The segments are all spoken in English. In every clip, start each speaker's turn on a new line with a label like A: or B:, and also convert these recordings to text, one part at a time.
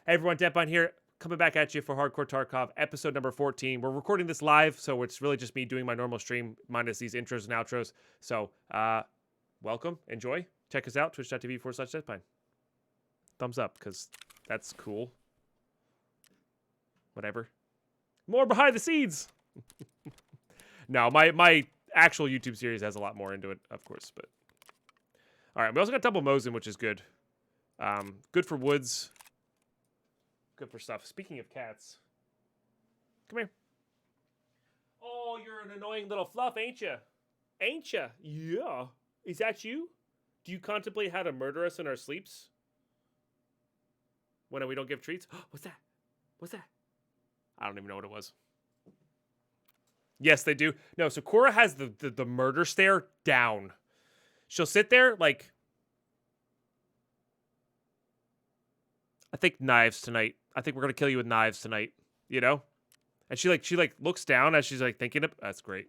A: Hey everyone, Deadbine here, coming back at you for Hardcore Tarkov, episode number 14. We're recording this live, so it's really just me doing my normal stream, minus these intros and outros. So, welcome, enjoy, check us out, twitch.tv/Deadbine. Thumbs up, because that's cool. Whatever. More behind the scenes! No, my actual YouTube series has a lot more into it, of course, but... Alright, we also got double Mosin, which is good. Good for woods. Good for stuff. Speaking of cats, come here. Oh, you're an annoying little fluff, ain't you? Ain't you? Yeah. Is that you? Do you contemplate how to murder us in our sleeps? When we don't give treats? What's that? What's that? I don't even know what it was. Yes, they do. No, so Cora has the murder stare down. She'll sit there like... I think knives tonight. I think we're gonna kill you with knives tonight. You know? And she looks down as she's like thinking of... That's great.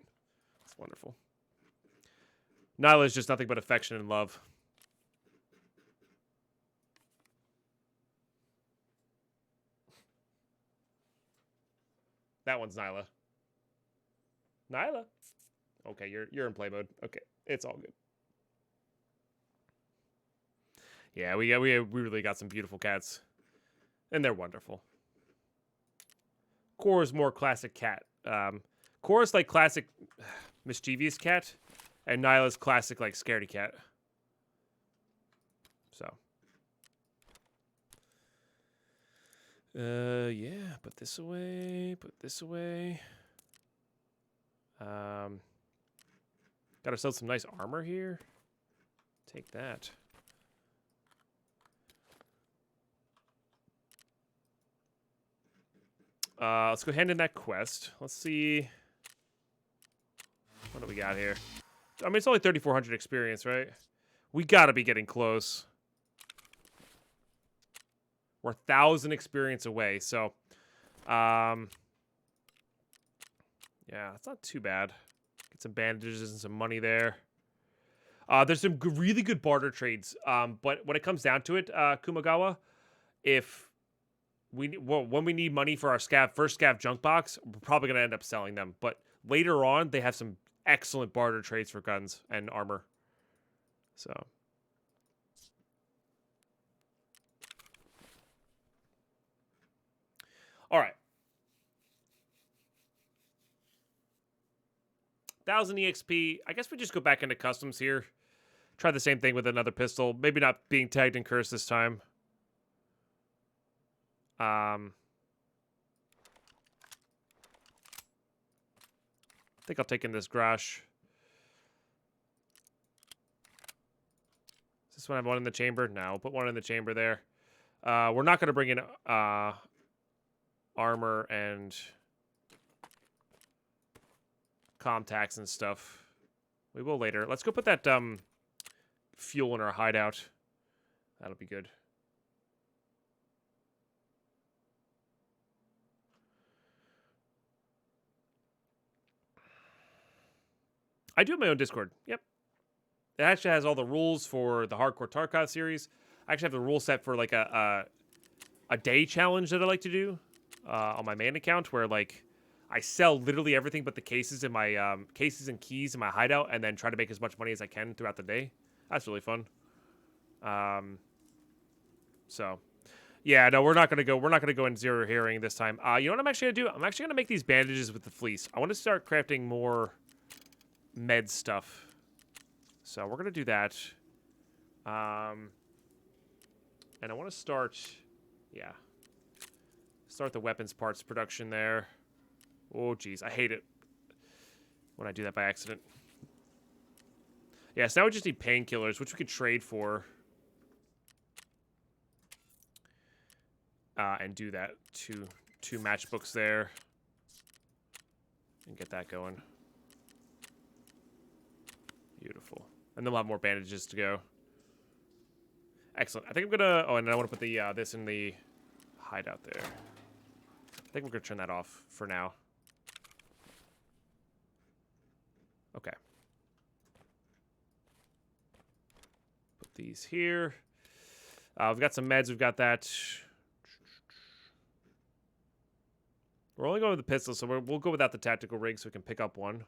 A: That's wonderful. Nyla is just nothing but affection and love. That one's Nyla. Nyla. Okay, you're in play mode. Okay, it's all good. Yeah, we really got some beautiful cats. And they're wonderful. Cora's more classic cat. Cora's like classic mischievous cat, and Nyla's classic like scaredy cat. So. Yeah, put this away, put this away. Got ourselves some nice armor here. Take that. Let's go hand in that quest. Let's see. What do we got here? I mean, it's only 3,400 experience, right? We gotta be getting close. We're 1,000 experience away, so... yeah, it's not too bad. Get some bandages and some money there. There's some really good barter trades, but when it comes down to it, Kumagawa, when we need money for our first scav junk box, we're probably going to end up selling them. But later on, they have some excellent barter trades for guns and armor. So. All right. 1,000 EXP. I guess we just go back into customs here. Try the same thing with another pistol. Maybe not being tagged and cursed this time. I think I'll take in this Grash. Is this one have one in the chamber? No, we'll put one in the chamber there. We're not going to bring in armor and contacts and stuff. We will later. Let's go put that fuel in our hideout. That'll be good. I do have my own Discord. Yep. It actually has all the rules for the Hardcore Tarkov series. I actually have the rule set for like a day challenge that I like to do on my main account, where like I sell literally everything but the cases in my cases and keys in my hideout, and then try to make as much money as I can throughout the day. That's really fun. So yeah, no, we're not gonna go in zero hearing this time. You know what I'm actually gonna do? I'm actually gonna make these bandages with the fleece. I want to start crafting more med stuff. So we're gonna do that. And I want to start, yeah, start the weapons parts production there. Oh geez, I hate it when I do that by accident. Yeah, so now we just need painkillers, which we could trade for. And do that. Two matchbooks there. And get that going. Beautiful. And then we'll have more bandages to go. Excellent. I think I'm gonna... Oh, and I want to put the this in the hideout there. I think we're gonna turn that off for now. Okay. Put these here. We've got some meds. We've got that. We're only going with the pistol, so we'll go without the tactical rig so we can pick up one.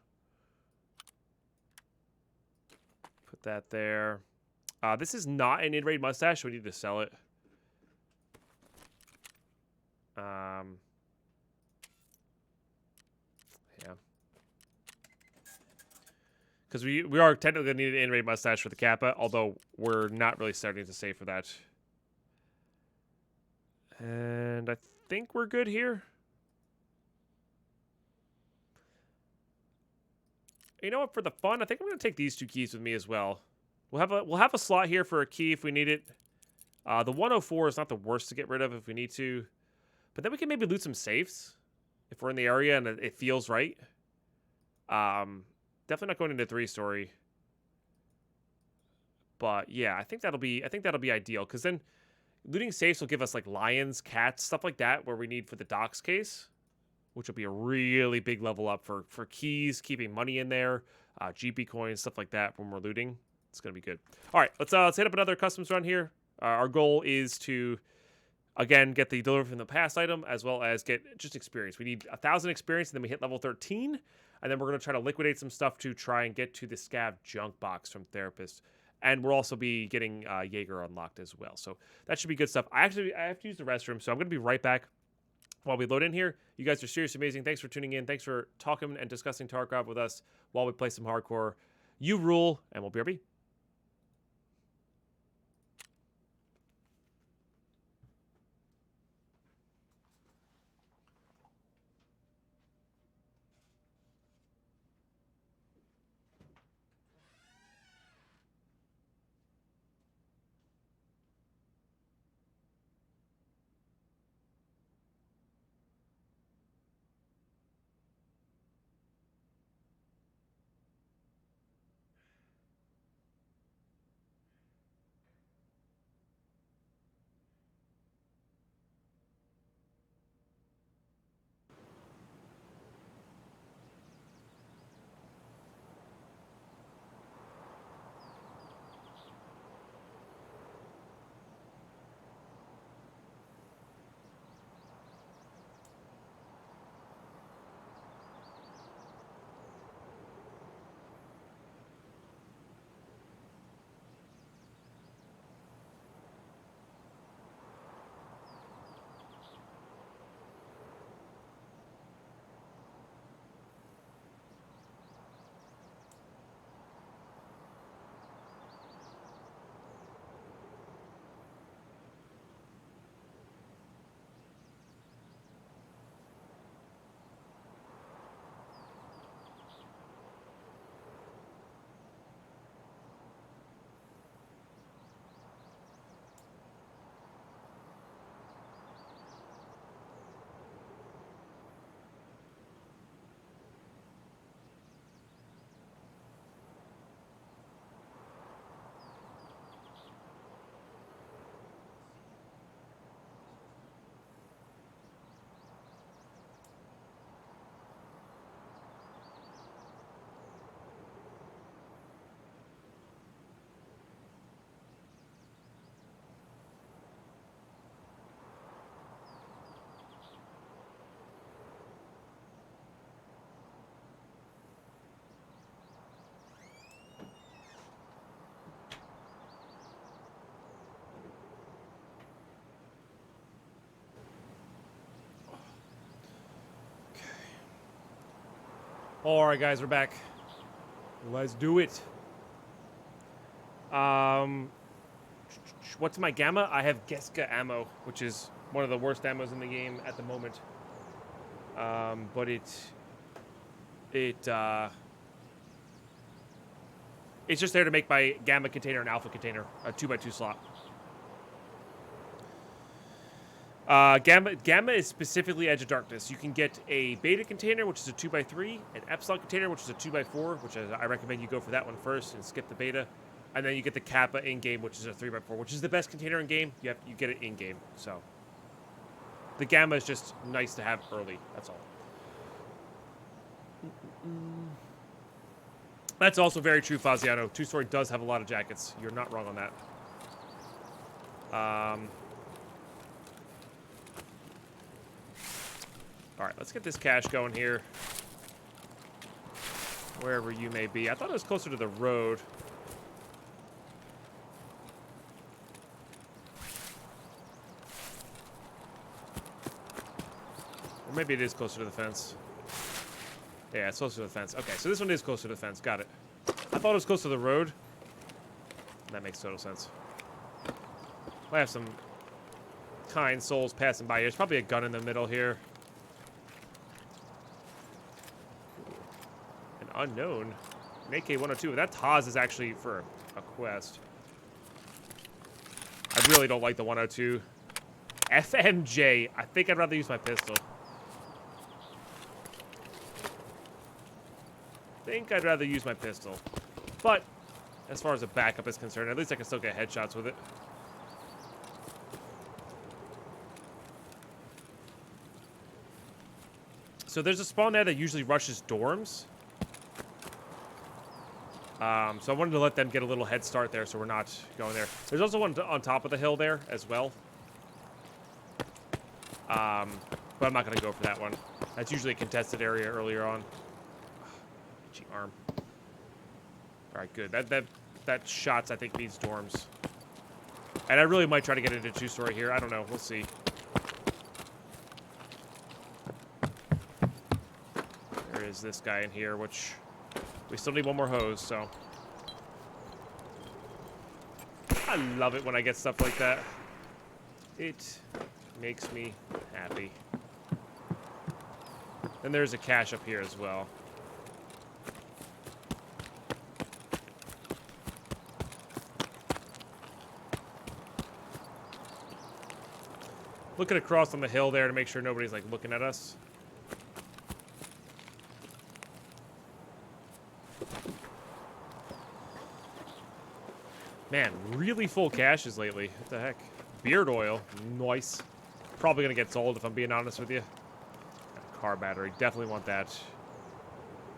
A: Put that there. This is not an in-raid mustache, so we need to sell it. Yeah. Because we are technically going to need an in-raid mustache for the Kappa, although we're not really starting to save for that. And I think we're good here. You know what? For the fun, I think I'm going to take these 2 keys with me as well. We'll have a slot here for a key if we need it. The 104 is not the worst to get rid of if we need to. But then we can maybe loot some safes if we're in the area and it feels right. Definitely not going into 3-story. But yeah, I think that'll be ideal, because then looting safes will give us like lions, cats, stuff like that where we need for the docks case, which will be a really big level up for keys, keeping money in there, GP coins, stuff like that when we're looting. It's gonna be good. All right, let's hit up another customs run here. Our goal is to, again, get the deliver from the past item, as well as get just experience. We need 1,000 experience, and then we hit level 13, and then we're going to try to liquidate some stuff to try and get to the scav junk box from Therapist. And we'll also be getting Jaeger unlocked as well. So that should be good stuff. I have to use the restroom, so I'm going to be right back while we load in here. You guys are seriously amazing. Thanks for tuning in. Thanks for talking and discussing Tarkov with us while we play some hardcore. You rule, and we'll be RB. All right, guys, we're back. Let's do it. What's my gamma? I have Geska ammo, which is one of the worst ammos in the game at the moment. But it's just there to make my gamma container and alpha container, a 2x2 slot. Gamma is specifically Edge of Darkness. You can get a beta container, which is a 2x3, an epsilon container, which is a 2x4, which I recommend you go for that one first and skip the beta. And then you get the Kappa in-game, which is a 3x4, which is the best container in-game. You get it in-game, so. The Gamma is just nice to have early, that's all. That's also very true, Faziano. 2-story does have a lot of jackets. You're not wrong on that. All right, let's get this cache going here. Wherever you may be. I thought it was closer to the road. Or maybe it is closer to the fence. Yeah, it's closer to the fence. Okay, so this one is closer to the fence. Got it. I thought it was close to the road. That makes total sense. I have some kind souls passing by here. There's probably a gun in the middle here. An unknown. An AK-102. That Taz is actually for a quest. I really don't like the 102. FMJ. I think I'd rather use my pistol. But as far as a backup is concerned, at least I can still get headshots with it. So there's a spawn there that usually rushes dorms. So I wanted to let them get a little head start there so we're not going there. There's also one on top of the hill there as well. But I'm not going to go for that one. That's usually a contested area earlier on. Itchy arm. Alright, good. That shots, I think, needs dorms. And I really might try to get into two-story here. I don't know. We'll see. There is this guy in here, which we still need one more hose, so. I love it when I get stuff like that. It makes me happy. And there's a cache up here as well. Looking across on the hill there to make sure nobody's like looking at us. Man, really full caches lately. What the heck? Beard oil. Nice. Probably going to get sold if I'm being honest with you. Car battery. Definitely want that.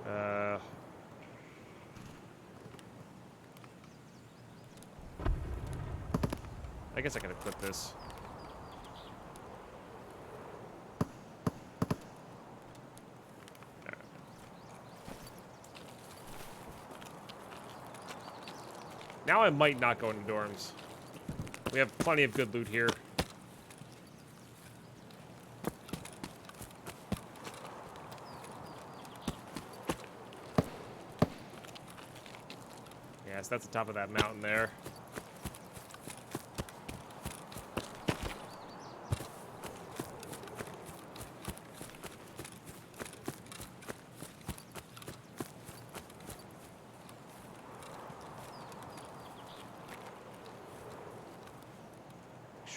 A: I guess I can equip this. Now I might not go into dorms. We have plenty of good loot here. Yes, that's the top of that mountain there.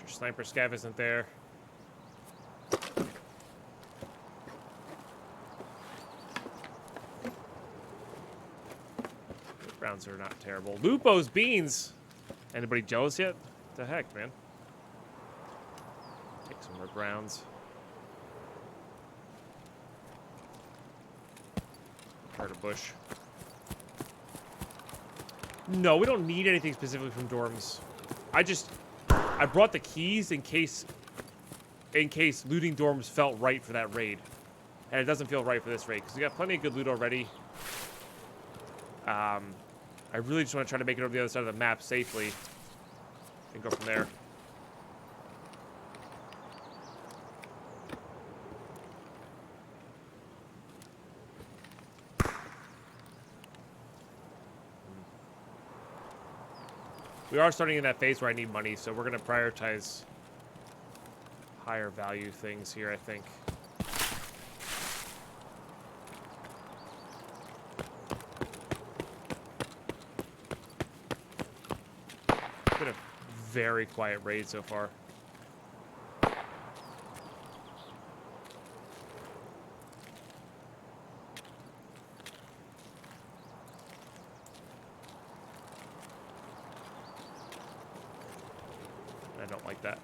A: Sniper scav isn't there. Browns are not terrible. Lupo's beans. Anybody jealous yet? What the heck, man? Take some more browns. Heard a bush. No, we don't need anything specifically from dorms. I brought the keys in case looting dorms felt right for that raid. And it doesn't feel right for this raid, because we got plenty of good loot already. I really just want to try to make it over the other side of the map safely. And go from there. We are starting in that phase where I need money, so we're going to prioritize higher value things here, I think. It's been a very quiet raid so far. I don't like that.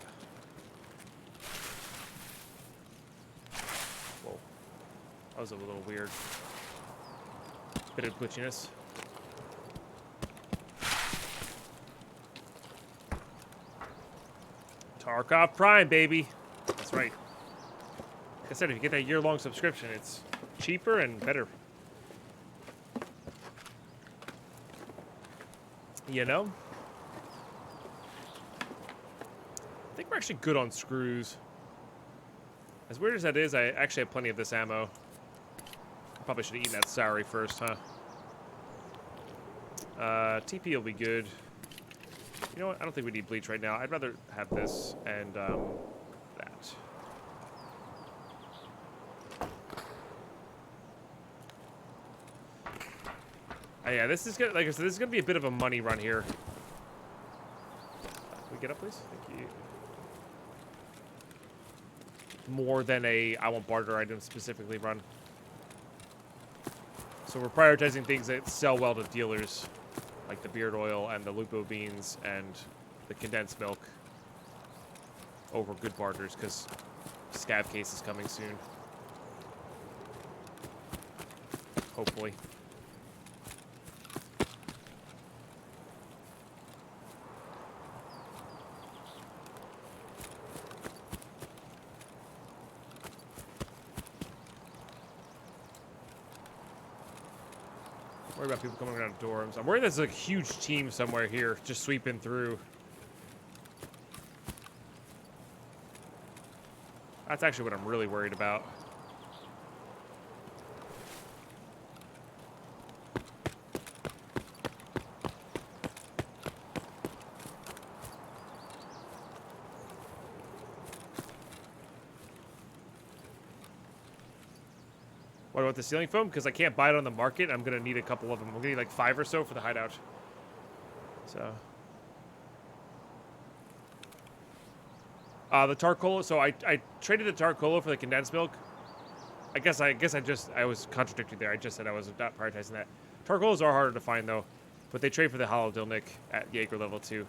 A: Whoa. That was a little weird. Bit of glitchiness. Tarkov Prime, baby. That's right. Like I said, if you get that year-long subscription, it's cheaper and better. You know? I think we're actually good on screws. As weird as that is, I actually have plenty of this ammo. I probably should have eaten that Sauri first, huh? TP will be good. You know what? I don't think we need bleach right now. I'd rather have this and that. Yeah, this is gonna, like I said, this is gonna be a bit of a money run here. Can we get up, please? Thank you. More than a I want barter item specifically run. So we're prioritizing things that sell well to dealers, like the beard oil and the lupo beans and the condensed milk, over good barters, because scab case is coming soon. Hopefully. Worry about people coming around dorms. I'm worried there's a huge team somewhere here just sweeping through. That's actually what I'm really worried about. Why do I want the ceiling foam? Because I can't buy it on the market. I'm going to need a couple of them. I'm going to need like 5 or so for the hideout. So. The Tarkov. So I traded the Tarkov for the condensed milk. I guess I was contradictory there. I just said I was not prioritizing that. Tarkovs are harder to find though. But they trade for the Hollow Dilnik at Jaeger level 2.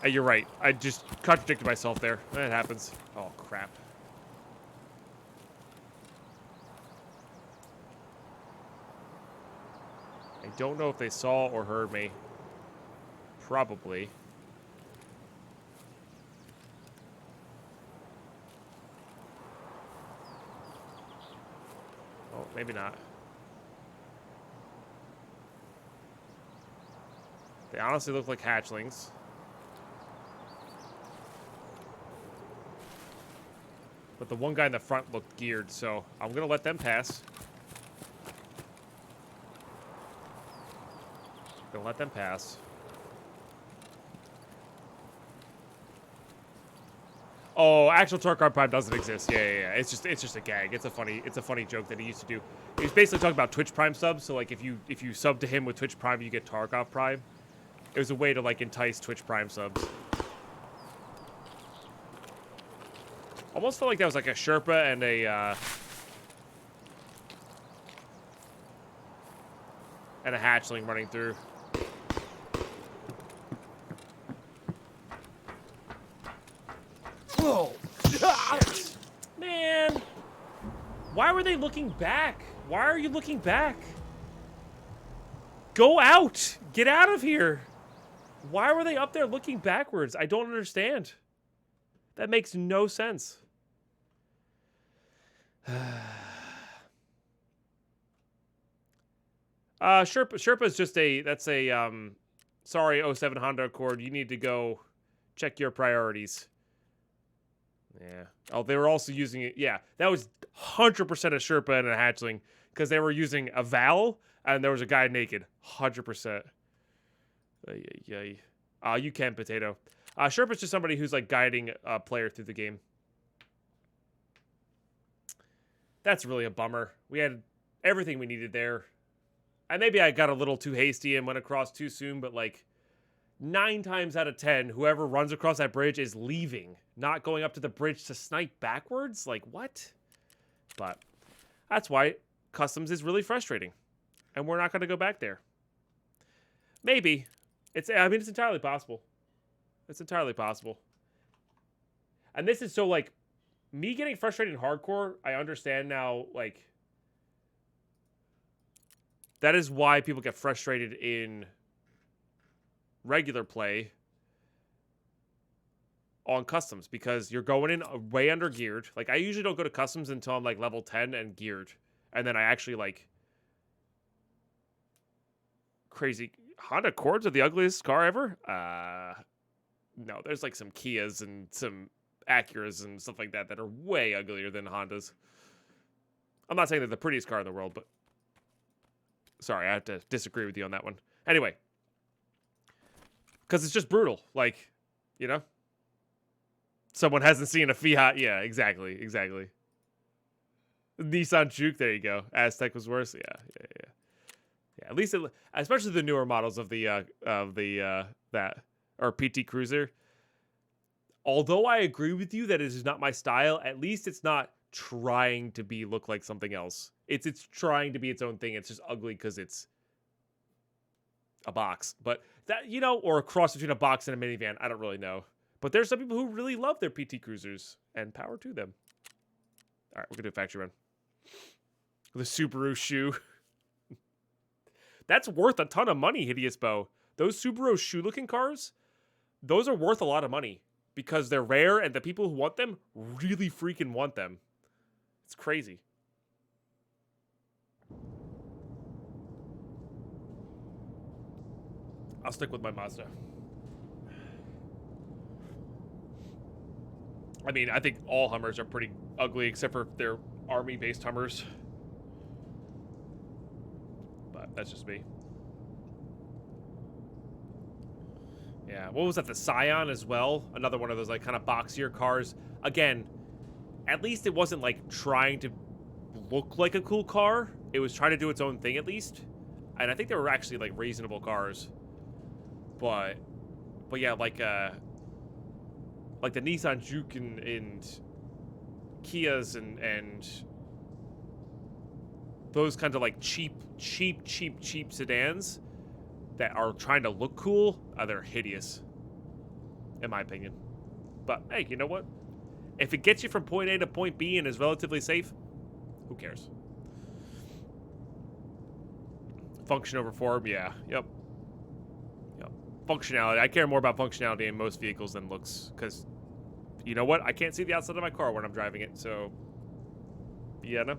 A: You're right. I just contradicted myself there. That happens. Oh, crap. I don't know if they saw or heard me. Probably. Oh, maybe not. They honestly look like hatchlings. But the one guy in the front looked geared, so I'm going to let them pass. Gonna let them pass. Oh, actual Tarkov Prime doesn't exist. Yeah. It's just a gag. It's a funny joke that he used to do. He was basically talking about Twitch Prime subs. So like if you sub to him with Twitch Prime, you get Tarkov Prime. It was a way to like entice Twitch Prime subs. Almost felt like that was like a Sherpa and a hatchling running through. Whoa! Shit. Man! Why were they looking back? Why are you looking back? Go out! Get out of here! Why were they up there looking backwards? I don't understand. That makes no sense. Sherpa's just sorry, 07 Honda Accord, you need to go check your priorities. Yeah. Oh, they were also using it. Yeah, that was 100% a Sherpa and a hatchling because they were using a Val and there was a guy naked. 100%. You can, Potato. Sherpa's just somebody who's like guiding a player through the game. That's really a bummer. We had everything we needed there. And maybe I got a little too hasty and went across too soon, but like 9 times out of 10, whoever runs across that bridge is leaving, not going up to the bridge to snipe backwards. Like, what? But that's why customs is really frustrating. And we're not going to go back there. Maybe. It's entirely possible. It's entirely possible. And this is so, like, me getting frustrated in hardcore, I understand now, like, that is why people get frustrated in regular play. on customs because you're going in way under geared. Like, I usually don't go to customs until I'm like level 10 and geared. And then I actually like crazy. Honda Accords are the ugliest car ever? No, there's like some Kias and some Acuras and stuff like that that are way uglier than Hondas. I'm not saying they're the prettiest car in the world, but sorry, I have to disagree with you on that one. Anyway, because it's just brutal. Like, you know? Someone hasn't seen a Fiat. Yeah, exactly. Nissan Juke, there you go. Aztec was worse. Yeah. At least, especially the newer models of the that or PT Cruiser. Although I agree with you that it is not my style, at least it's not trying to look like something else. It's trying to be its own thing. It's just ugly because it's a box. But that, you know, or a cross between a box and a minivan. I don't really know. But there's some people who really love their PT Cruisers, and power to them. All right, we're gonna do a factory run. The Subaru shoe. That's worth a ton of money, Hideous Bow. Those Subaru shoe-looking cars, those are worth a lot of money because they're rare, and the people who want them really freaking want them. It's crazy. I'll stick with my Mazda. I mean, I think all Hummers are pretty ugly, except for their army-based Hummers. But that's just me. Yeah, what was that? The Scion as well? Another one of those, like, kind of boxier cars. Again, at least it wasn't, like, trying to look like a cool car. It was trying to do its own thing, at least. And I think they were actually, like, reasonable cars. But yeah, like the Nissan Juke and Kias and those kinds of like cheap sedans that are trying to look cool, they're hideous, in my opinion. But hey, you know what? If it gets you from point A to point B and is relatively safe, who cares? Function over form, yeah, yep. Functionality. I care more about functionality in most vehicles than looks, because you know what? I can't see the outside of my car when I'm driving it, so yeah, no.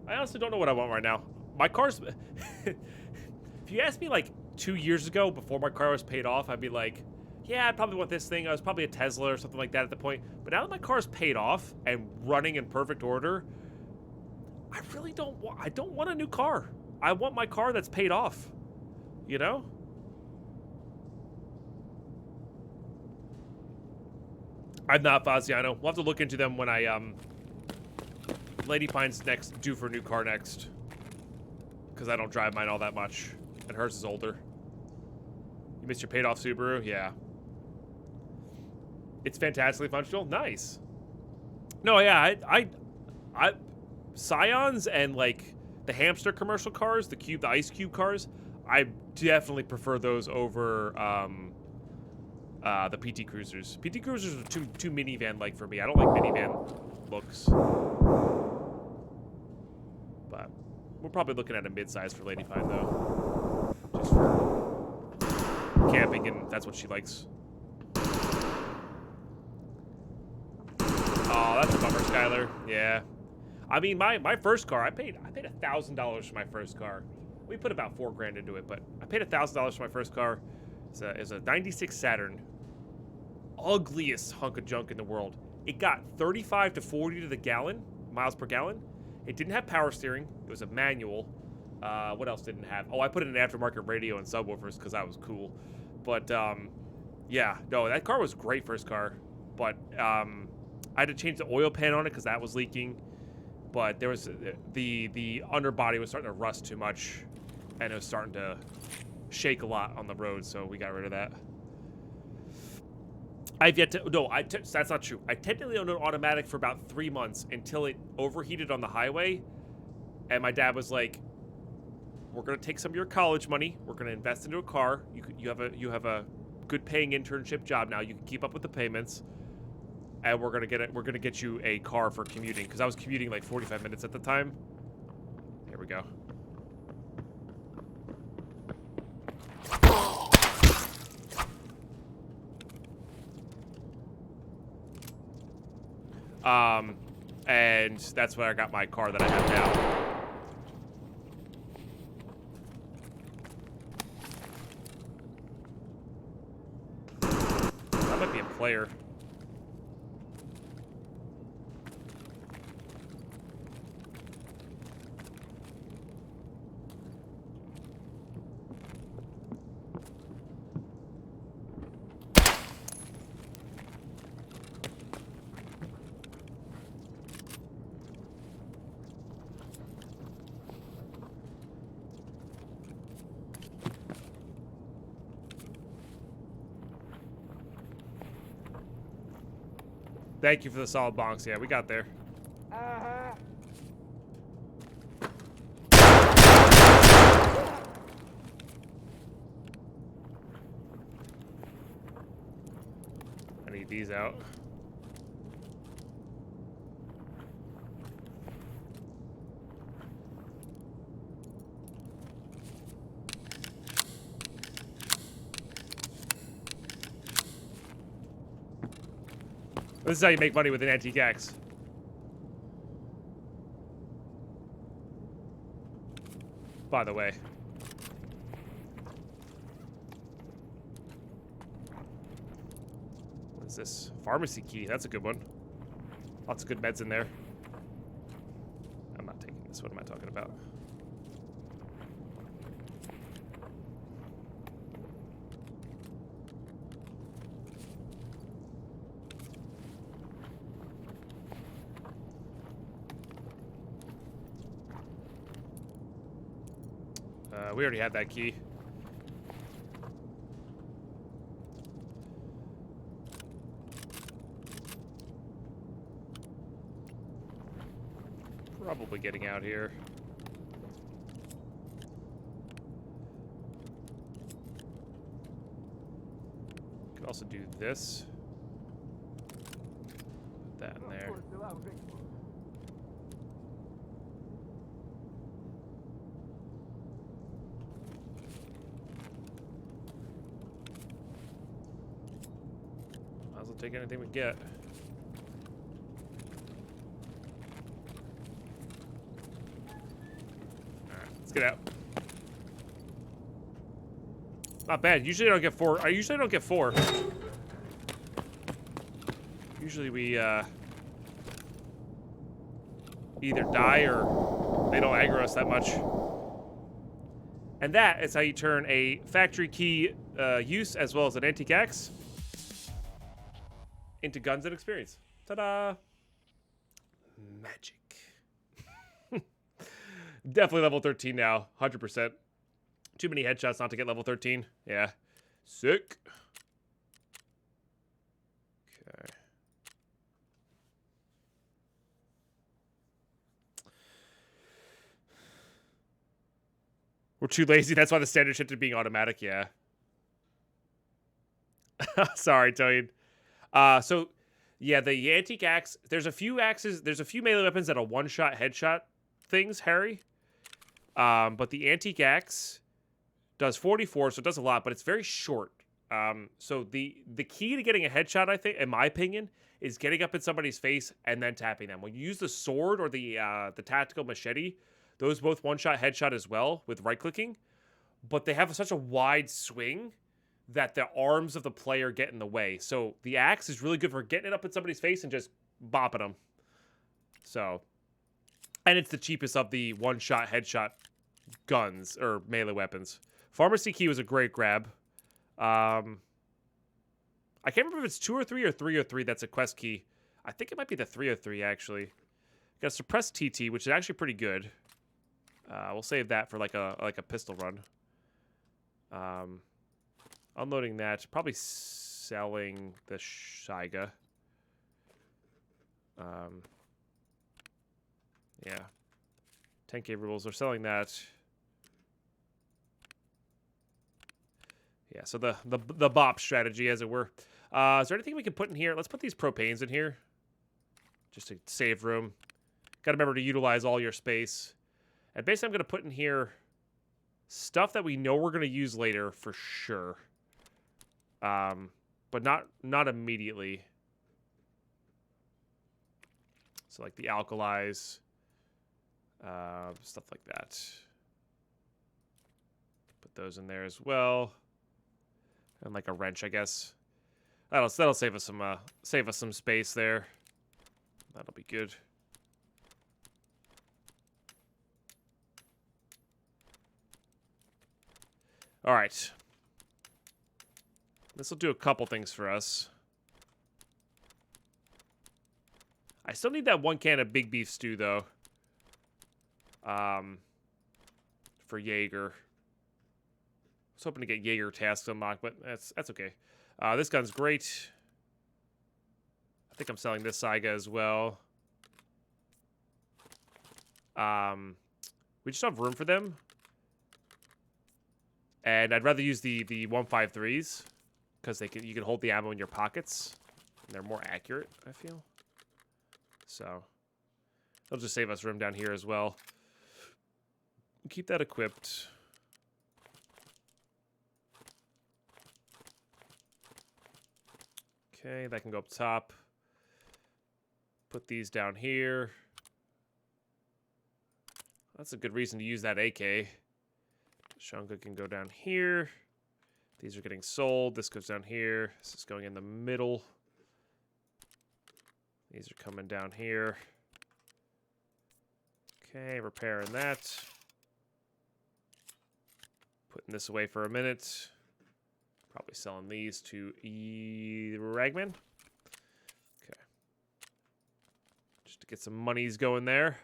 A: I honestly don't know what I want right now. My car's... If you asked me like 2 years ago, before my car was paid off, I'd be like, yeah, I'd probably want this thing. I was probably a Tesla or something like that at the point. But now that my car's paid off and running in perfect order, I really don't want... I don't want a new car. I want my car that's paid off. You know? I'm not Faziano. We'll have to look into them when I, Lady Pine's due for a new car next. Because I don't drive mine all that much. And hers is older. You missed your paid off Subaru? Yeah. It's fantastically functional? Nice. No, yeah, I Scions and like the hamster commercial cars, the ice cube cars, I definitely prefer those over the PT Cruisers. PT Cruisers are too minivan-like for me. I don't like minivan looks. But we're probably looking at a mid-size for Lady Pine, though. Just for camping, and that's what she likes. Oh, that's a bummer, Skylar. Yeah. I mean, my first car, I paid $1,000 for my first car. We put about $4 grand into it, but I paid $1,000 for my first car. It's a 96 Saturn. Ugliest hunk of junk in the world. It got 35 to 40 to the gallon, miles per gallon. It didn't have power steering. It was a manual. What else didn't have? Oh, I put in an aftermarket radio and subwoofers because that was cool. But, yeah, no, that car was great first car. But, I had to change the oil pan on it because that was leaking. But there was, the underbody was starting to rust too much. And it was starting to shake a lot on the road, so we got rid of that. I've yet to... No, that's not true. I technically owned an automatic for about 3 months until it overheated on the highway. And my dad was like, we're going to take some of your college money. We're going to invest into a car. You have a good paying internship job now. You can keep up with the payments. And we're going to get you a car for commuting. Because I was commuting like 45 minutes at the time. Here we go. And that's where I got my car that I have now. That might be a player. Thank you for the solid bonks. Yeah, we got there. I need these out. This is how you make money with an antique axe. By the way. What is this? Pharmacy key. That's a good one. Lots of good meds in there. I'm not taking this. What am I talking about? We already had that key. Probably getting out here. Could also do this. Put that in there. Might as well take anything we get. Get out. Not bad. Usually I don't get 4. I usually don't get 4. Usually we either die or they don't aggro us that much. And that is how you turn a factory key use as well as an antique axe into guns and experience. Ta-da! Magic. Definitely level 13 now, 100%. Too many headshots not to get level 13. Yeah. Sick. Okay. We're too lazy. That's why the standard shifted to being automatic. Yeah. Sorry, Toyin. So, yeah, the antique axe. There's a few axes. There's a few melee weapons that are one-shot headshot things, Harry. But the antique axe does 44, so it does a lot, but it's very short. So the key to getting a headshot, I think, in my opinion, is getting up in somebody's face and then tapping them. When you use the sword or the tactical machete, those both one-shot headshot as well with right-clicking, but they have such a wide swing that the arms of the player get in the way. So the axe is really good for getting it up in somebody's face and just bopping them. So... And it's the cheapest of the one-shot headshot guns or melee weapons. Pharmacy key was a great grab. I can't remember if it's 203 or 303 that's a quest key. I think it might be the 303, actually. Got suppressed TT, which is actually pretty good. We'll save that for like a pistol run. Unloading that. Probably selling the Shiga. Yeah. 10k rubles. We're selling that. Yeah, so the bop strategy, as it were. Is there anything we can put in here? Let's put these propanes in here. Just to save room. Gotta remember to utilize all your space. And basically I'm gonna put in here stuff that we know we're gonna use later for sure. But not immediately. So like the alkalis, stuff like that. Put those in there as well. And like a wrench, I guess. That'll save us some space there. That'll be good. All right. This will do a couple things for us. I still need that 1 can of big beef stew though. For Jaeger. I was hoping to get Jaeger tasks unlocked, but that's okay. This gun's great. I think I'm selling this Saiga as well. We just don't have room for them. And I'd rather use the 153s because you can hold the ammo in your pockets. And they're more accurate, I feel. So they'll just save us room down here as well. Keep that equipped. Okay, that can go up top. Put these down here. That's a good reason to use that AK. Shunga can go down here. These are getting sold. This goes down here. This is going in the middle. These are coming down here. Okay, repairing that. Putting this away for a minute. Probably selling these to Ragman. Okay. Just to get some monies going there.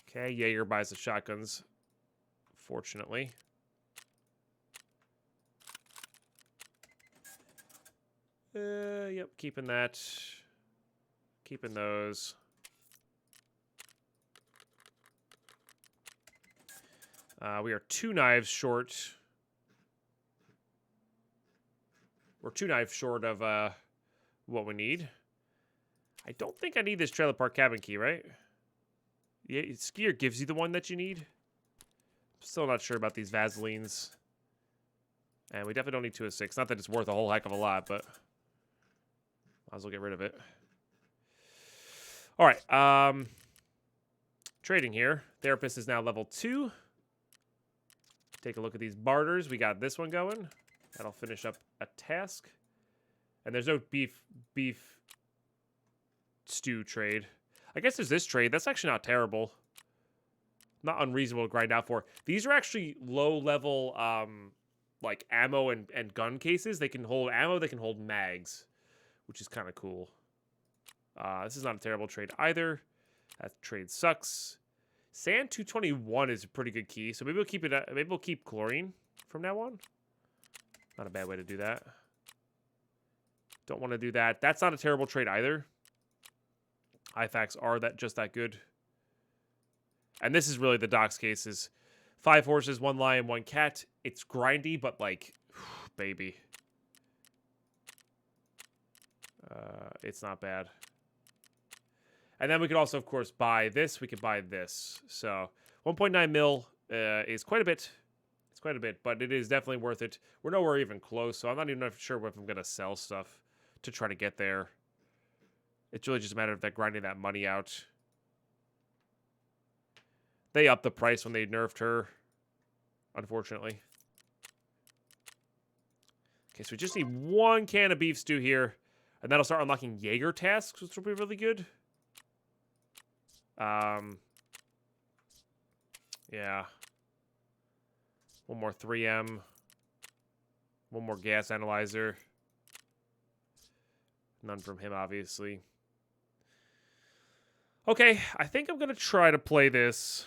A: Okay, Jaeger buys the shotguns. Fortunately. Yep, keeping that. Keeping those. We are 2 knives short. We're 2 knives short of what we need. I don't think I need this trailer park cabin key, right? Yeah, Skier gives you the one that you need. Still not sure about these Vaselines. And we definitely don't need 2 of 6. Not that it's worth a whole heck of a lot, but might as well get rid of it. All right. Trading here. Therapist is now level 2. Take a look at these barters. We got this one going. That'll finish up a task. And there's no beef stew trade. I guess there's this trade. That's actually not terrible. Not unreasonable to grind out for. These are actually low level like ammo and gun cases. They can hold ammo, they can hold mags, which is kind of cool. This is not a terrible trade either. That trade sucks. Sand 221 is a pretty good key, so maybe we'll keep it. Maybe we'll keep chlorine from now on. Not a bad way to do that. Don't want to do that. That's not a terrible trade either. IFACs are just that good. And this is really the Doc's case is 5 horses, 1 lion, 1 cat. It's grindy, but like, baby. It's not bad. And then we could also, of course, buy this. We could buy this. So 1.9 mil is quite a bit. It's quite a bit, but it is definitely worth it. We're nowhere even close, so I'm not even sure if I'm going to sell stuff to try to get there. It's really just a matter of that grinding that money out. They upped the price when they nerfed her, unfortunately. Okay, so we just need 1 can of beef stew here, and that'll start unlocking Jaeger tasks, which will be really good. Yeah. 1 more 3M. 1 more gas analyzer. None from him, obviously. Okay, I think I'm going to try to play this.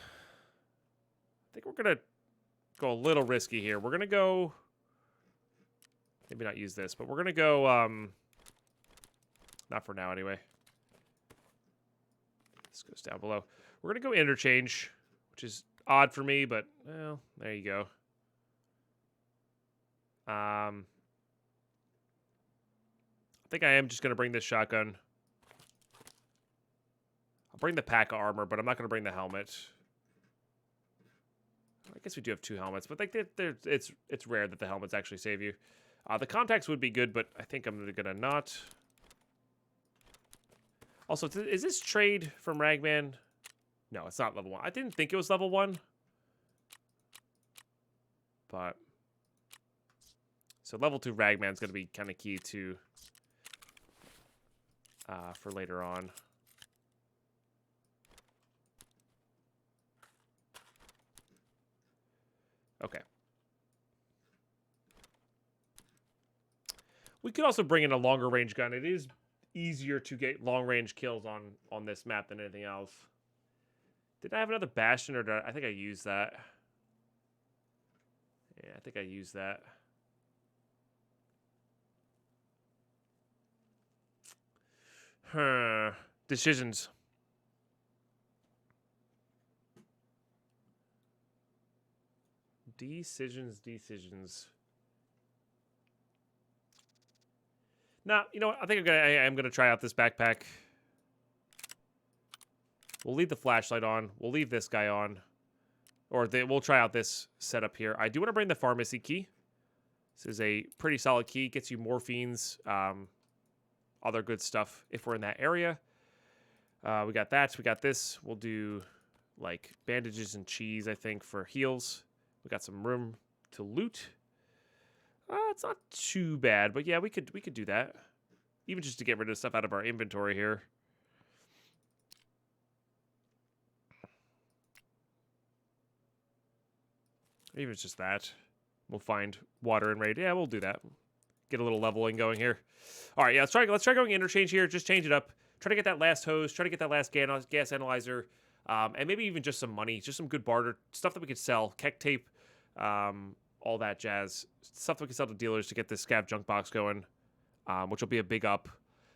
A: I think we're going to go a little risky here. We're going to go... Maybe not use this, but we're going to go... Not for now, anyway. This goes down below. We're going to go interchange, which is odd for me, but, well, there you go. I think I am just going to bring this shotgun. I'll bring the pack of armor, but I'm not going to bring the helmet. I guess we do have 2 helmets, but like it's rare that the helmets actually save you. The contacts would be good, but I think I'm going to not. Also, is this trade from Ragman? No, it's not level 1. I didn't think it was level 1. But... So level 2 Ragman's going to be kind of key to... for later on. Okay. We could also bring in a longer range gun. It is easier to get long range kills on this map than anything else. Did I have another Bastion, or did I think I used that? Yeah, I think I used that. Decisions. Decisions. Nah, you know what? I think I'm gonna try out this backpack. We'll leave the flashlight on. We'll leave this guy on. Or we'll try out this setup here. I do want to bring the pharmacy key. This is a pretty solid key. Gets you morphines, other good stuff if we're in that area. We got that. We got this. We'll do like bandages and cheese, I think, for heals. We got some room to loot. It's not too bad, but yeah, we could do that. Even just to get rid of stuff out of our inventory here. Even if it's just that. We'll find water and raid. Yeah, we'll do that. Get a little leveling going here. All right, yeah, let's try going interchange here. Just change it up. Try to get that last hose. Try to get that last gas analyzer. And maybe even just some money. Just some good barter. Stuff that we could sell. Keck tape. All that jazz. Stuff that we can sell to dealers to get this scav junk box going. Which will be a big up.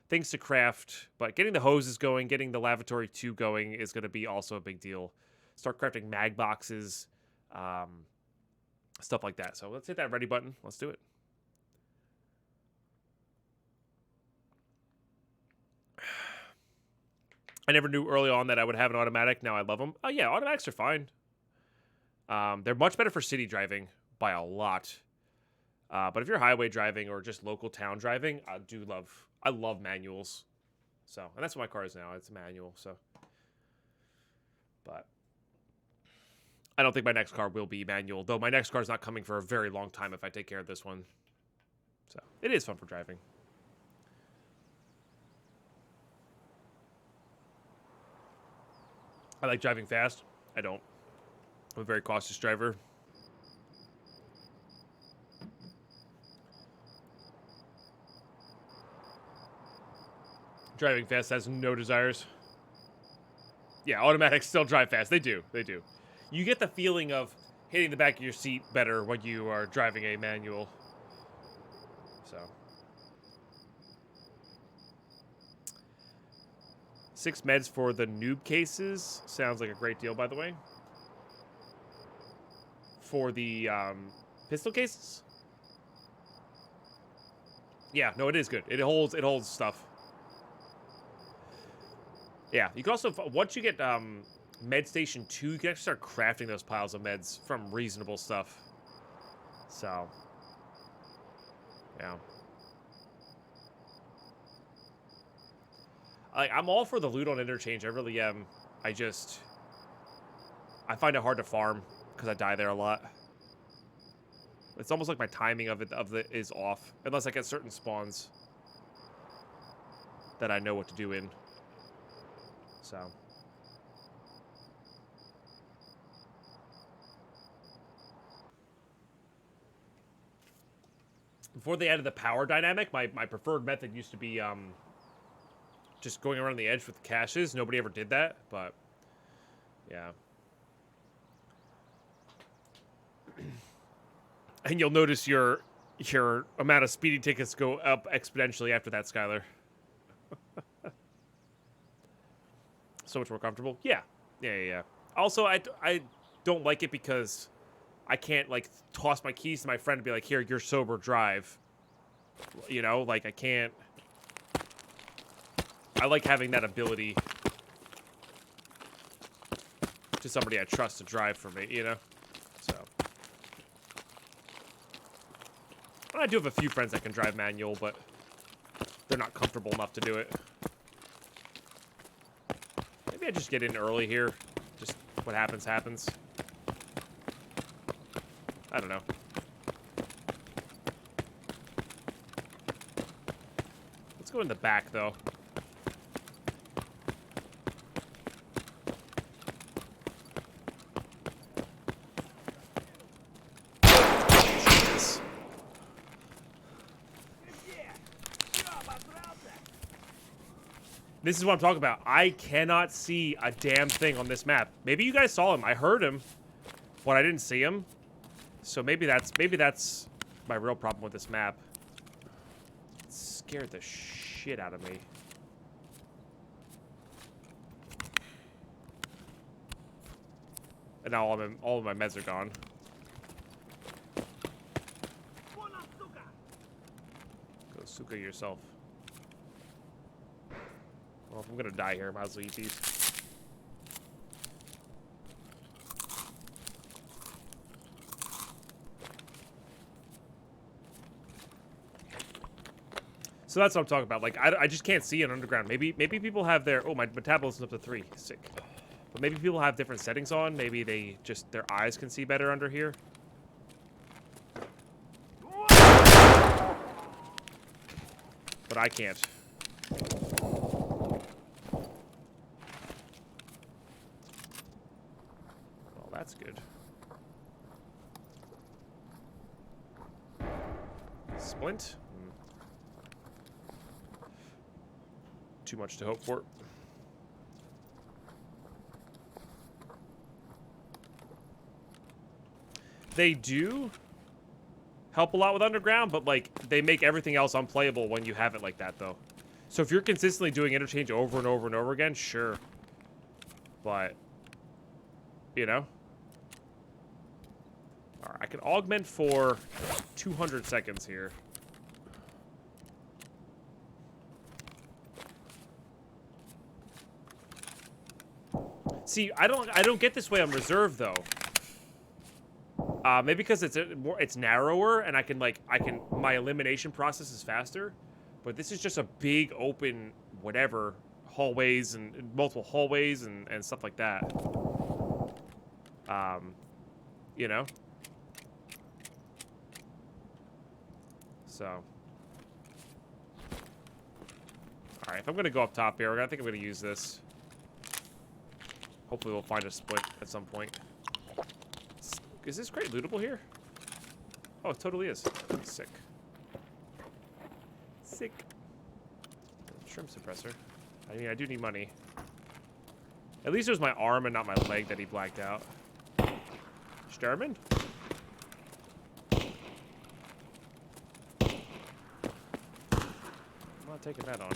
A: Things to craft. But getting the hoses going, getting the lavatory 2 going is going to be also a big deal. Start crafting mag boxes. Stuff like that. So let's hit that ready button. Let's do it. I never knew early on that I would have an automatic. Now I love them. Oh, yeah, automatics are fine. They're much better for city driving by a lot. But if you're highway driving or just local town driving, I love manuals. So, and that's what my car is now. It's a manual, so. But I don't think my next car will be manual, though my next car is not coming for a very long time if I take care of this one. So, it is fun for driving. I like driving fast. I don't. I'm a very cautious driver. Driving fast has no desires. Yeah, automatics still drive fast. They do. They do. You get the feeling of hitting the back of your seat better when you are driving a manual. So. 6 meds for the noob cases. Sounds like a great deal, by the way. For the pistol cases? Yeah, no, it is good. It holds stuff. Yeah, you can also, once you get med station 2, you can actually start crafting those piles of meds from reasonable stuff. So, yeah. I'm all for the loot on interchange. I really am. I find it hard to farm because I die there a lot. It's almost like my timing of it is off, unless I get certain spawns that I know what to do in. So. Before they added the power dynamic, my preferred method used to be just going around the edge with caches. Nobody ever did that, but yeah. And you'll notice your amount of speeding tickets go up exponentially after that, Skylar. So much more comfortable. Yeah. Also, I don't like it because I can't, like, toss my keys to my friend and be like, here, you're sober, drive. You know, like, I can't. I like having that ability to somebody I trust to drive for me, you know? So. I do have a few friends that can drive manual, but they're not comfortable enough to do it. Maybe I just get in early here. Just what happens, happens. I don't know. Let's go in the back, though. Jesus. This is what I'm talking about. I cannot see a damn thing on this map. Maybe you guys saw him. I heard him, but I didn't see him. So maybe that's my real problem with this map. It scared the shit out of me. And now all of my meds are gone. Go suka yourself. Well, if I'm gonna die here, I might as well eat these. So that's what I'm talking about. Like, I just can't see it underground. Maybe people have their... Oh, my metabolism's up to 3. Sick. But maybe people have different settings on. Maybe they just... Their eyes can see better under here. But I can't. Well, that's good. Splint? Too much to hope for. They do help a lot with underground, but like they make everything else unplayable when you have it like that, though. So if you're consistently doing interchange over and over and over again, sure. But you know, all right, I can augment for 200 seconds here. See, I don't get this way on reserve though. Maybe because it's narrower and my elimination process is faster. But this is just a big open whatever hallways and multiple hallways and stuff like that. You know. So. All right, if I'm gonna go up top here, I think I'm gonna use this. Hopefully we'll find a split at some point. Is this crate lootable here? Oh, it totally is. Sick. Sick. Shrimp suppressor. I mean, I do need money. At least it was my arm and not my leg that he blacked out. Sturman? I'm not taking that on.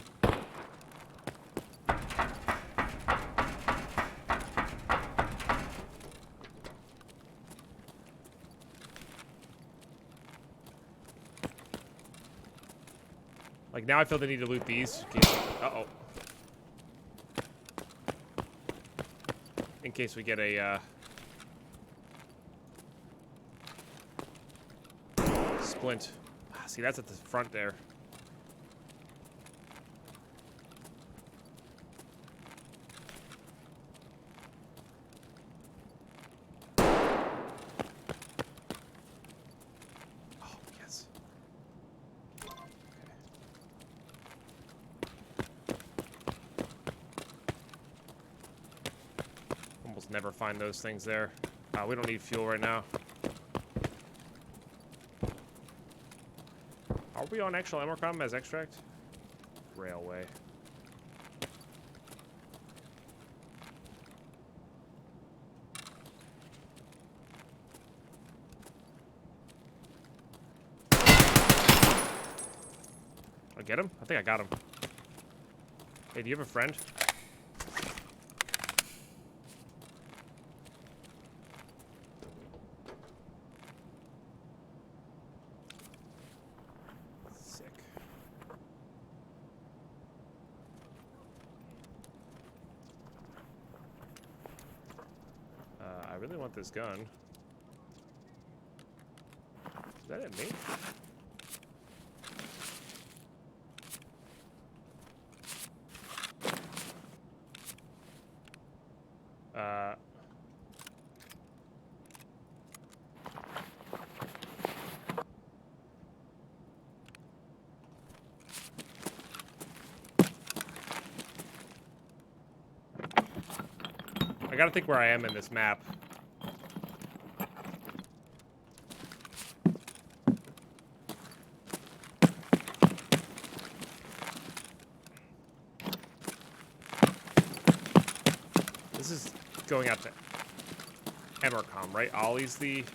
A: Like, now I feel the need to loot these. Uh-oh. In case we get a, splint. See, that's at the front there. Never find those things there. We don't need fuel right now. Are we on actual Emorcom as extract? Railway. I get him? I think I got him. Hey, do you have a friend? I really want this gun. Is that at me? I gotta think where I am in this map. This is going out to Emercom, right? Ollie's the...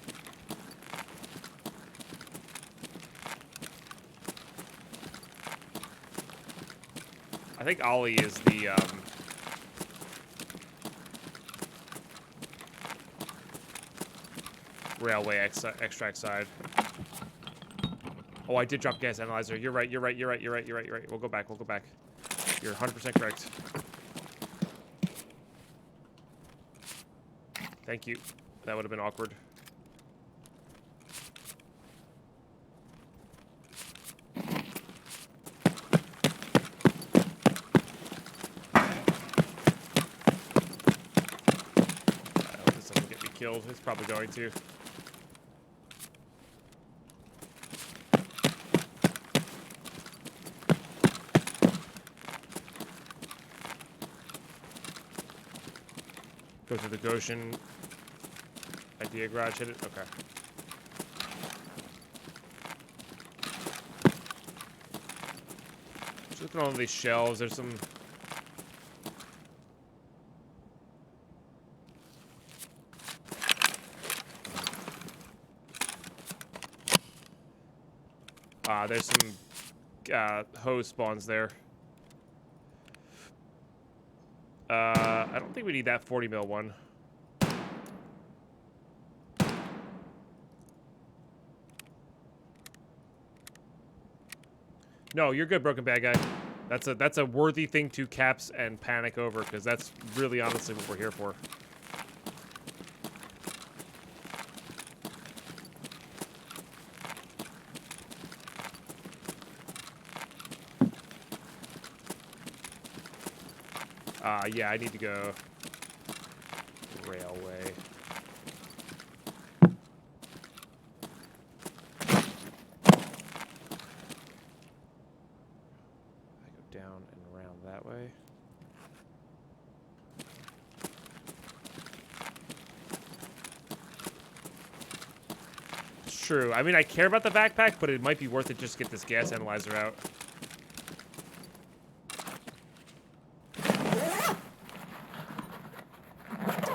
A: I think Ollie is the, railway extract side. Oh, I did drop gas analyzer. You're right. We'll go back. You're 100% correct. Thank you. That would have been awkward. I hope this doesn't get me killed. It's probably going to. Go to the Goshen idea garage, hit it? Okay. Just looking at all these shelves, there's some... there's some hose spawns there. I don't think we need that 40 mil one. No, you're good, broken bad guy. That's a worthy thing to caps and panic over, because that's really honestly what we're here for. Yeah, I need to go railway. Down and around that way. It's true. I mean, I care about the backpack, but it might be worth it just to get this gas analyzer out.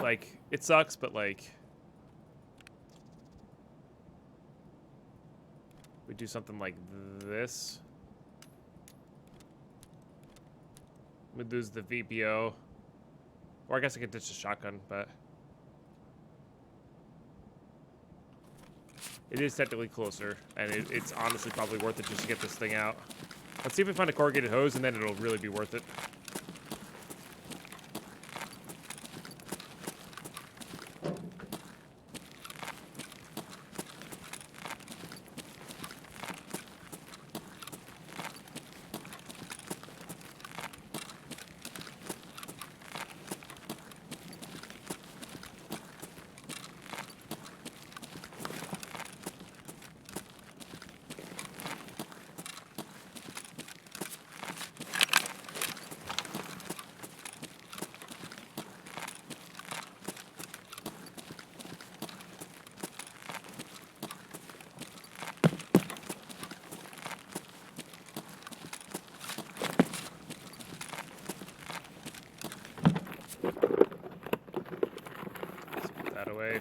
A: Like, it sucks, but like... we do something like this. We lose the VPO. Or I guess I could ditch the shotgun, but... it is technically closer, and it's honestly probably worth it just to get this thing out. Let's see if we find a corrugated hose, and then it'll really be worth it.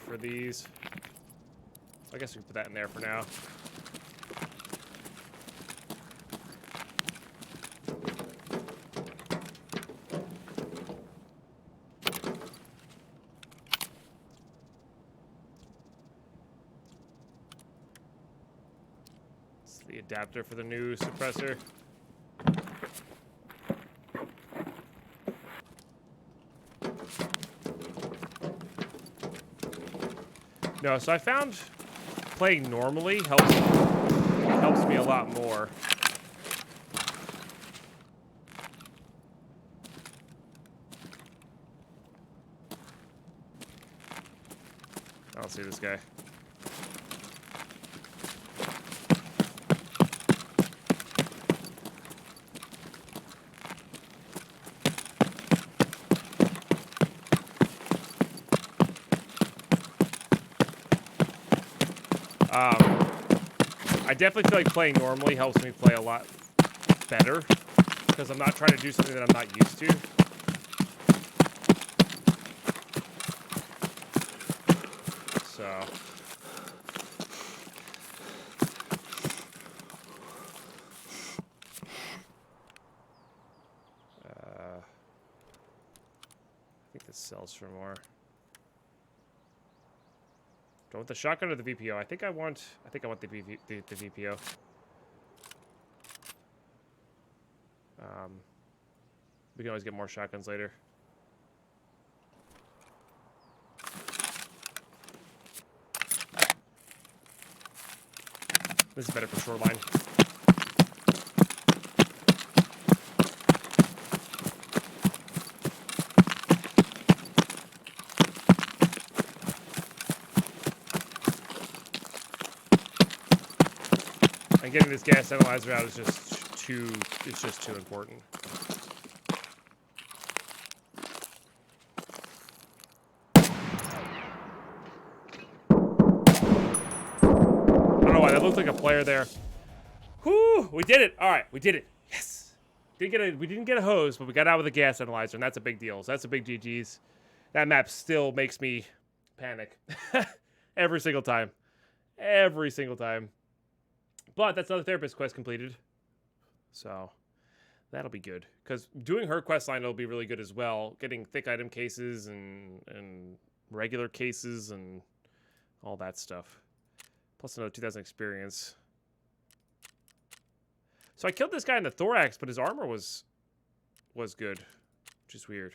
A: For these. I guess we can put that in there for now. It's the adapter for the new suppressor. No, so I found playing normally helps me a lot more. I don't see this guy. I definitely feel like playing normally helps me play a lot better because I'm not trying to do something that I'm not used to. So. I think this sells for more. Do I want the shotgun or the VPO? I think I want the VPO. We can always get more shotguns later. This is better for shoreline. And getting this gas analyzer out is just too important. I don't know why that looked like a player there. Whew, we did it. All right, we did it. Yes. We didn't get a hose, but we got out with a gas analyzer, and that's a big deal. So that's a big GG's. That map still makes me panic. Every single time. Every single time. But that's another therapist quest completed. So that'll be good. Because doing her quest line will be really good as well. Getting thick item cases and regular cases and all that stuff. Plus another 2,000 experience. So I killed this guy in the thorax, but his armor was good. Which is weird.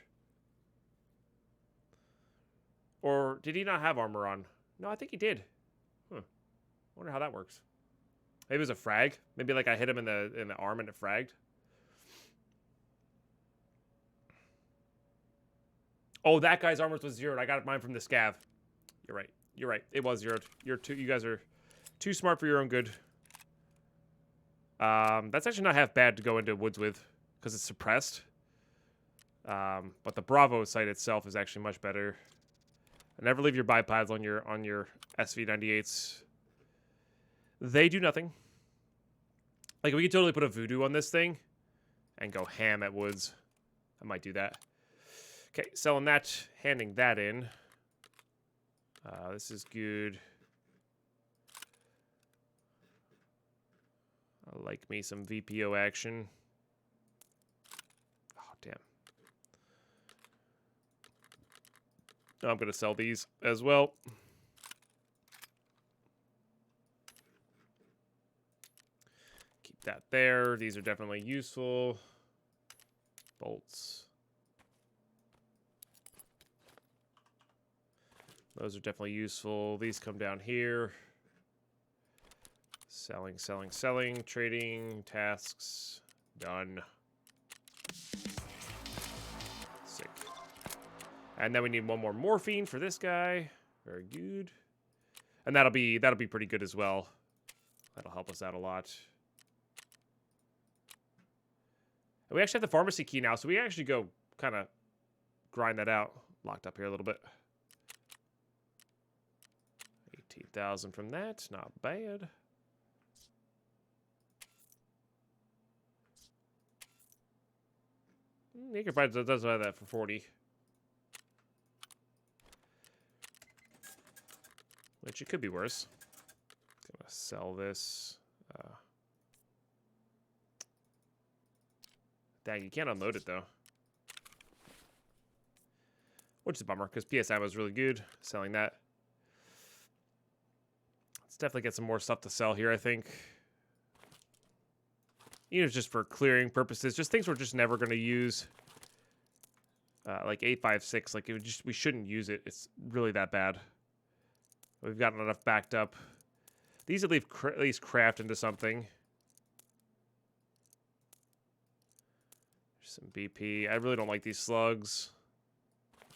A: Or did he not have armor on? No, I think he did. Huh. Wonder how that works. Maybe it was a frag. Maybe like I hit him in the arm and it fragged. Oh, that guy's armor was zeroed. I got mine from the scav. You're right. You're right. It was zeroed. You guys are too smart for your own good. That's actually not half bad to go into woods with because it's suppressed. But the Bravo site itself is actually much better. And never leave your bipods on your SV98s. They do nothing. Like, we could totally put a voodoo on this thing and go ham at woods. I might do that. Okay, selling that, handing that in. This is good. I like me some VPO action. Oh, damn. I'm going to sell these as well. Keep that there. These are definitely useful. Bolts. Those are definitely useful. These come down here. Selling, selling, selling. Trading. Tasks. Done. Sick. And then we need one more morphine for this guy. Very good. And that'll be pretty good as well. That'll help us out a lot. And we actually have the pharmacy key now, so we actually go kind of grind that out. Locked up here a little bit. 18,000 from that. Not bad. You can probably does have that for 40. Which it could be worse. Gonna sell this. Dang, you can't unload it though. Which is a bummer, because PS ammo is really good. Selling that. Let's definitely get some more stuff to sell here, I think. Even just for clearing purposes. Just things we're just never going to use. Like 856, like we shouldn't use it. It's really that bad. We've got enough backed up. These at least craft into something. Some BP. I really don't like these slugs.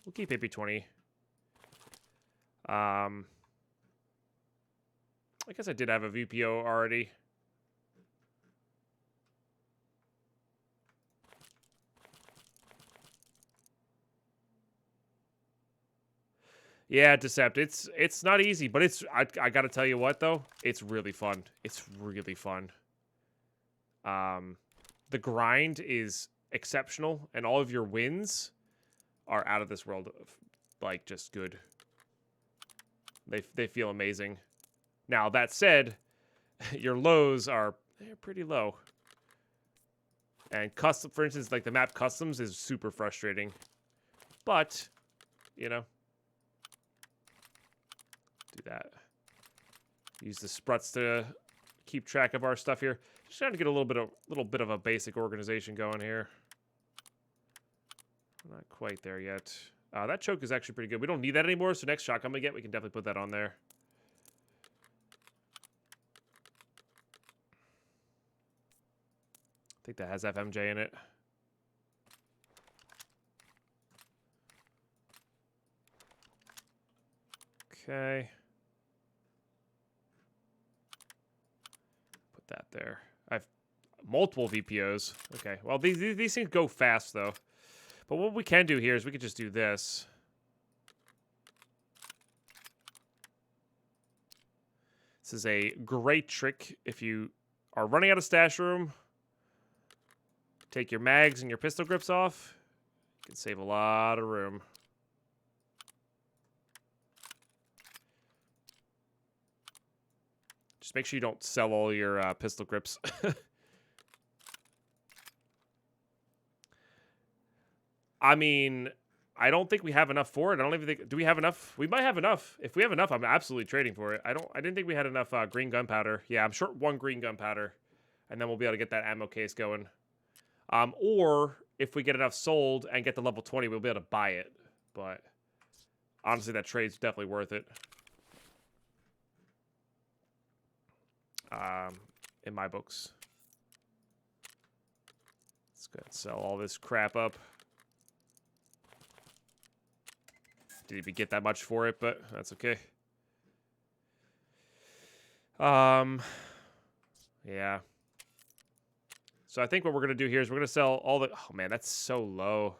A: We'll keep AP 20. I guess I did have a VPO already. Yeah, Decept. It's not easy, but I gotta tell you what though, it's really fun. It's really fun. The grind is exceptional, and all of your wins are out of this world, like just good. They feel amazing. Now that said, your lows are they're pretty low. And custom, for instance, like the map customs is super frustrating, but you know, do that. Use the spruts to keep track of our stuff here. Just trying to get a little bit of a basic organization going here. Not quite there yet. That choke is actually pretty good. We don't need that anymore, so next shotgun we get, we can definitely put that on there. I think that has FMJ in it. Okay. Put that there. I have multiple VPOs. Okay. Well, these things go fast, though. But what we can do here is we could just do this. This is a great trick if you are running out of stash room. Take your mags and your pistol grips off. You can save a lot of room. Just make sure you don't sell all your pistol grips. I mean, I don't think we have enough for it. I don't even think... Do we have enough? We might have enough. If we have enough, I'm absolutely trading for it. I didn't think we had enough green gunpowder. Yeah, I'm short 1 green gunpowder. And then we'll be able to get that ammo case going. Or if we get enough sold and get to level 20, we'll be able to buy it. But honestly, that trade's definitely worth it. In my books. Let's go ahead and sell all this crap up. Didn't even get that much for it, but that's okay. Yeah. So I think what we're going to do here is we're going to sell all the... Oh, man, that's so low.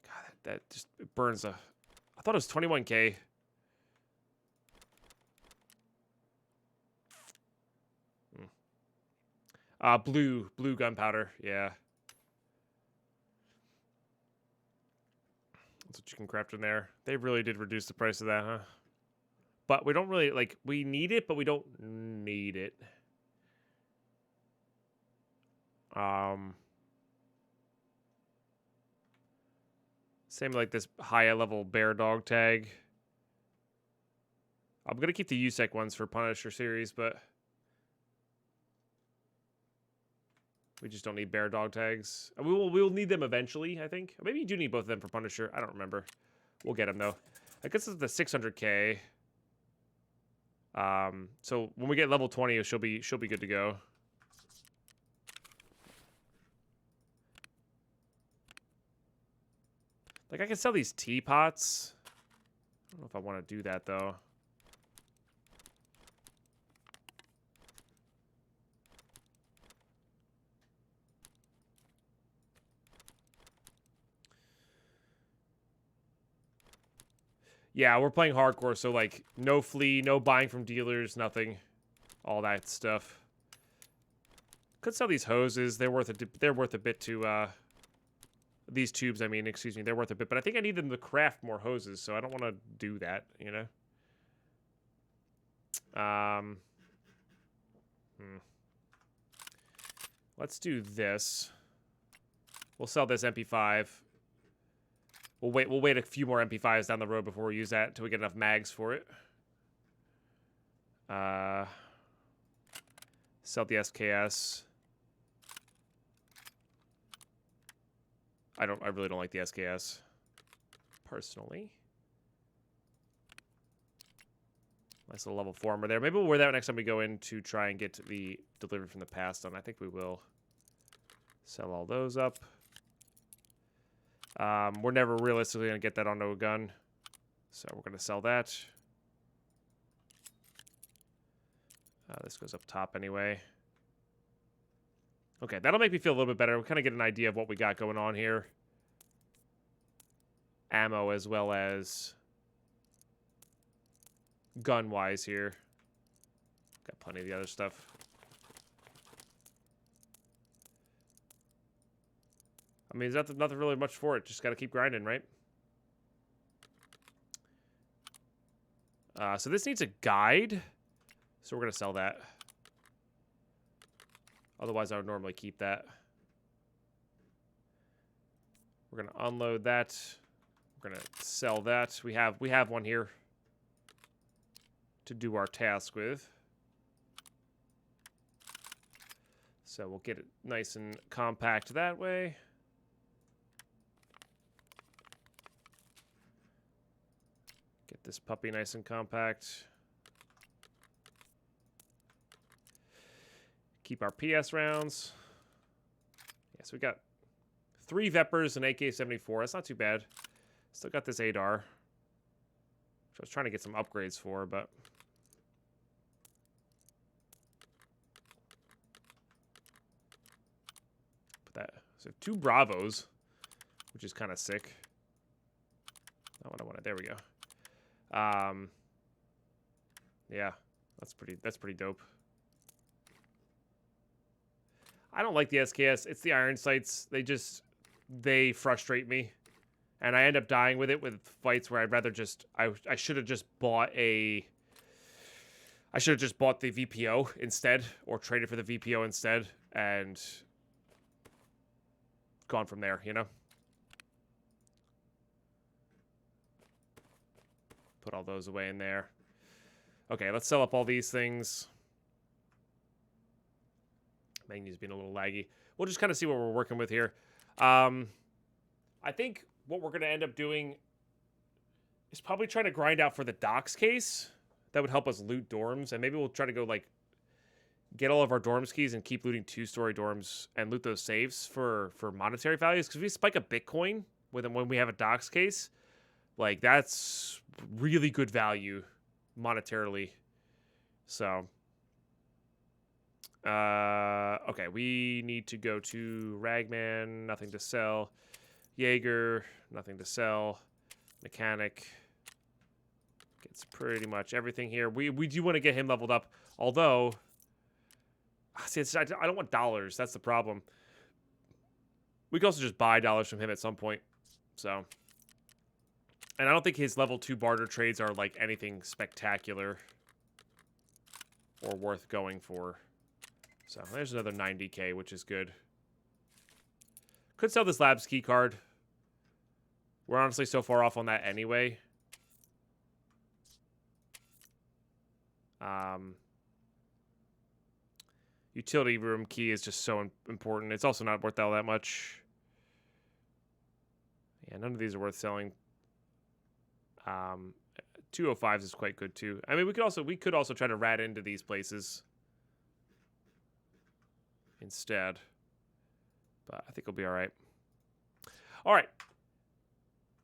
A: God, that just it burns a... I thought it was 21K. Blue gunpowder, yeah. That's what you can craft in there. They really did reduce the price of that, huh? But we don't really, like, we need it, but we don't need it. Same like this higher level bear dog tag. I'm gonna keep the USEC ones for Punisher series, but we just don't need bear dog tags. We will need them eventually, I think. Maybe you do need both of them for Punisher. I don't remember. We'll get them though. I guess it's the 600K. So when we get level 20, she'll be good to go. Like I can sell these teapots. I don't know if I want to do that though. Yeah, we're playing hardcore, so like no flea, no buying from dealers, nothing, all that stuff. Could sell these hoses. They're worth a bit to these tubes. I mean, excuse me, they're worth a bit, but I think I need them to craft more hoses, so I don't want to do that. You know. Let's do this. We'll sell this MP5. We'll wait a few more MP5s down the road before we use that until we get enough mags for it. Sell the SKS. I really don't like the SKS. Personally. Nice little level 4 armor there. Maybe we'll wear that next time we go in to try and get the delivered from the past done. I think we will. Sell all those up. We're never realistically going to get that onto a gun. So we're going to sell that. This goes up top anyway. Okay, that'll make me feel a little bit better. We kind of get an idea of what we got going on here. Ammo as well as gun-wise here. Got plenty of the other stuff. I mean, there's nothing really much for it. Just got to keep grinding, right? So this needs a guide. So we're going to sell that. Otherwise, I would normally keep that. We're going to unload that. We're going to sell that. We have one here to do our task with. So we'll get it nice and compact that way. Get this puppy nice and compact. Keep our PS rounds. Yeah, so we got 3 Vepers and AK-74. That's not too bad. Still got this ADAR, which I was trying to get some upgrades for, but... Put that. So 2 Bravos, which is kind of sick. Not what I wanted. There we go. Yeah, that's pretty dope. I don't like the SKS. It's the iron sights. They frustrate me. And I end up dying with it with fights where I'd rather just... I should have just bought a... I should have just bought the VPO instead. Or traded for the VPO instead. And... gone from there, you know? Put all those away in there. Okay, let's sell up all these things. Menu's being a little laggy. We'll just kind of see what we're working with here. I think what we're going to end up doing is probably trying to grind out for the docks case. That would help us loot dorms. And maybe we'll try to go, like, get all of our dorms keys and keep looting 2-story dorms and loot those safes for monetary values. Because if we spike a Bitcoin when we have a docks case, like, that's really good value monetarily. So... okay, we need to go to Ragman, nothing to sell. Jaeger, nothing to sell. Mechanic gets pretty much everything here. We do want to get him leveled up, although, see, I don't want dollars. That's the problem. We can also just buy dollars from him at some point. So, and I don't think his level 2 barter trades are like anything spectacular or worth going for. So there's another 90k, which is good. Could sell this labs key card. We're honestly so far off on that anyway. Utility room key is just so important. It's also not worth all that much. Yeah, none of these are worth selling. 205s is quite good too. I mean, we could also try to rat into these places instead, but I think it'll be all right. All right,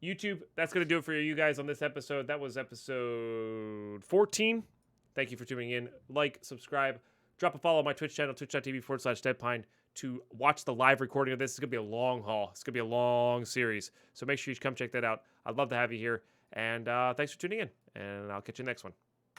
A: YouTube, that's going to do it for you guys on this episode. That was episode 14. Thank you for tuning in. Like, subscribe, drop a follow on my Twitch channel, twitch.tv/Deadpine, to watch the live recording of this. It's going to be a long haul. It's going to be a long series, so make sure you come check that out. I'd love to have you here, and thanks for tuning in, and I'll catch you next one.